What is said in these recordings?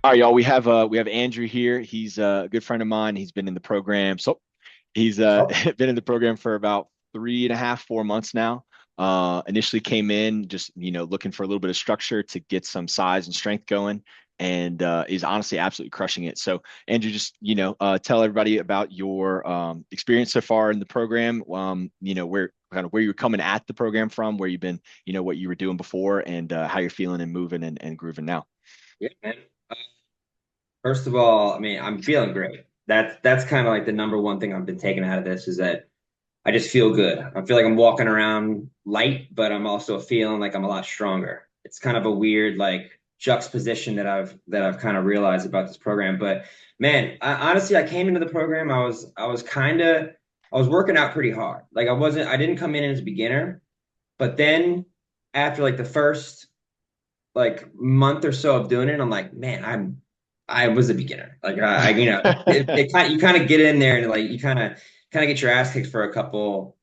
All right, y'all. We have Andrew here. He's a good friend of mine. He's been in the program. So he's Oh, been in the program for about 3.5, 4 months now. Initially came in just looking for a little bit of structure to get some size and strength going, and is honestly absolutely crushing it. So Andrew, just tell everybody about your experience so far in the program. Where you're coming at the program from, where you've been, what you were doing before, and how you're feeling and moving and grooving now. yeah, man. Uh, First of all, I mean, I'm feeling great. That's kind of like the number one thing I've been taking out of this is that I just feel good. I feel like I'm walking around light, but I'm also feeling like I'm a lot stronger. It's kind of a weird like juxtaposition that I've kind of realized about this program. But man, honestly, I came into the program. I was working out pretty hard. Like I didn't come in as a beginner, but then after like the first like month or so of doing it, I'm like, man, I was a beginner. Like it kind you kind of get in there and like you kind of get your ass kicked for a couple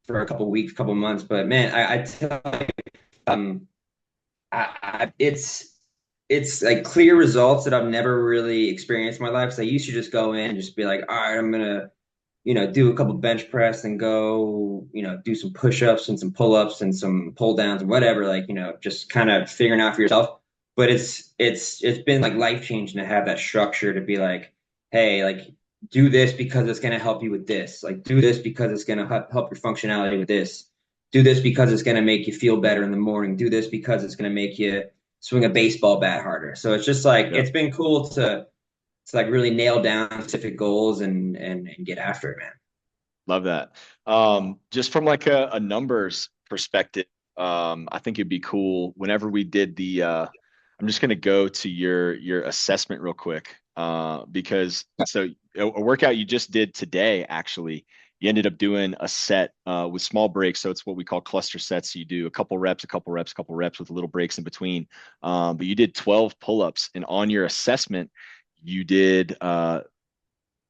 weeks, couple months. But man, I tell you, um, it's like clear results that I've never really experienced in my life. So I used to just go in and just be like, all right, I'm gonna do a couple bench press and go, do some push-ups and some pull-ups and some pull downs and whatever, like, just kind of figuring out for yourself. But it's been like life-changing to have that structure to be like, hey, like do this because it's going to help you with this. Like do this because it's going to help your functionality with this. Do this because it's going to make you feel better in the morning. Do this because it's going to make you swing a baseball bat harder. So it's just like Yep. it's been cool to like really nail down specific goals and get after it, man. Love that. Just from like a numbers perspective, I think it'd be cool whenever we did I'm just gonna go to your assessment real quick. Because so a workout you just did today, actually, you ended up doing a set with small breaks. So it's what we call cluster sets. So you do a couple reps, a couple reps, a couple reps with little breaks in between. But you did 12 pull-ups, and on your assessment, you did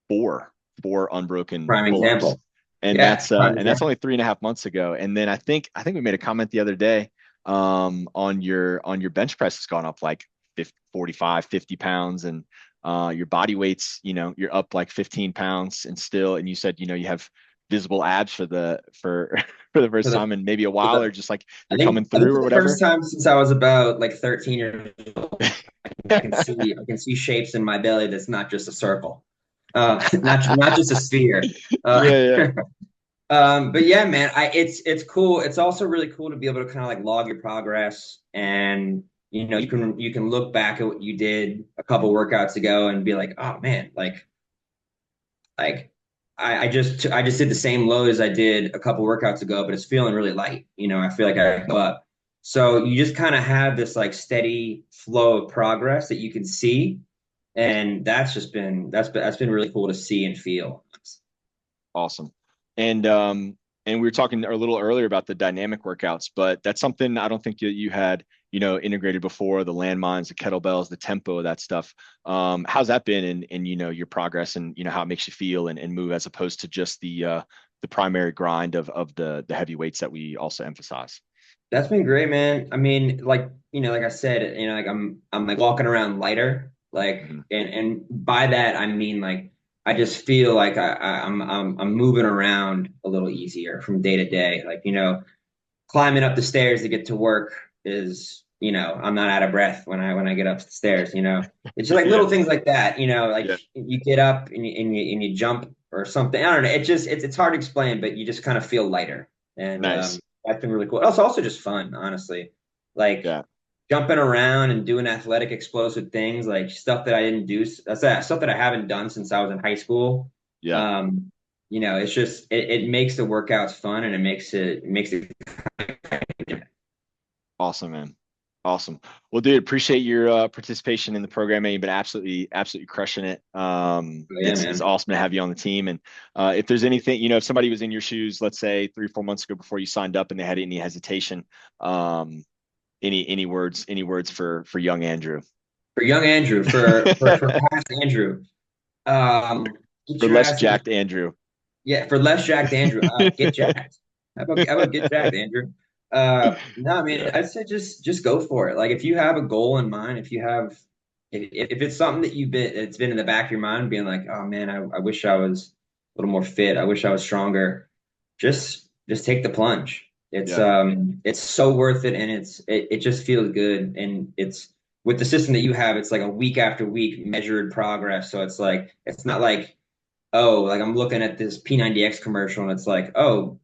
four, four unbroken Prime pull-ups. example. And Yeah, prime that's example. only 3.5 months ago. And then I think we made a comment the other day on your bench press has gone up like 50, 45, 50 pounds, and your body weights, you're up like 15 pounds, and you said, you have visible abs for for the For first the, time in maybe a for while, or the, just like I you're coming think I think through or for the first whatever. time since I was about like 13 years old, I can see shapes in my belly that's not just a circle, not just a sphere. Uh, Yeah, yeah. but yeah, man, it's cool. It's also really cool to be able to kind of like log your progress, and you can look back at what you did a couple workouts ago and be like, oh man, like I just did the same load as I did a couple workouts ago, but it's feeling really light. I feel like I go up. So you just kind of have this like steady flow of progress that you can see, and that's been really cool to see and feel. Awesome. And and we were talking a little earlier about the dynamic workouts, but that's something I don't think you had, integrated before, the landmines, the kettlebells, the tempo of that stuff. How's that been in your progress, and how it makes you feel and move, as opposed to just the primary grind of the heavy weights that we also emphasize. That's been great, man. I mean, like I said, like I'm like walking around lighter, like, Mhm. and by that I mean like I just feel like I'm moving around a little easier from day to day. Like, climbing up the stairs to get to work is, I'm not out of breath when I get up the stairs. It's just like Yeah, little things like that. Like yeah. you get up and you jump or something. I don't know. It's hard to explain, but you just kind of feel lighter, and Nice. that's been really cool. It's also just fun, honestly. Like Yeah. jumping around and doing athletic, explosive things, like stuff that I didn't do. That's that stuff that I haven't done since I was in high school. Yeah. Um, it's just it makes the workouts fun, and it makes it. Awesome, man. Awesome. Well, dude, appreciate your participation in the program, man. You've been absolutely crushing it. Yeah, It's man. awesome to have you on the team. And if there's anything, if somebody was in your shoes, let's say 3, 4 months ago before you signed up, and they had any hesitation, any words for young Andrew, For young Andrew, for past Andrew, get for your less ass in the jacked Andrew. yeah. For less jacked Andrew, get jacked. How about get jacked, Andrew? No, I mean, Yeah. I'd say just go for it. Like if you have a goal in mind, if you have, if it's something that it's been in the back of your mind, being like, oh man, I wish I was a little more fit. I wish I was stronger. Just take the plunge. Yeah. It's so worth it, and it just feels good. And it's with the system that you have, it's like a week after week measured progress. So it's not like, oh, like I'm looking at this P90X commercial and it's like, oh,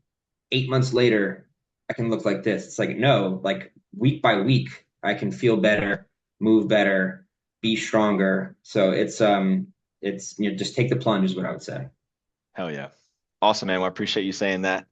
8 months later, I can look like this. It's like, no, like week by week, I can feel better, move better, be stronger. So it's just take the plunge is what I would say. Hell yeah. Awesome, man. Well, I appreciate you saying that.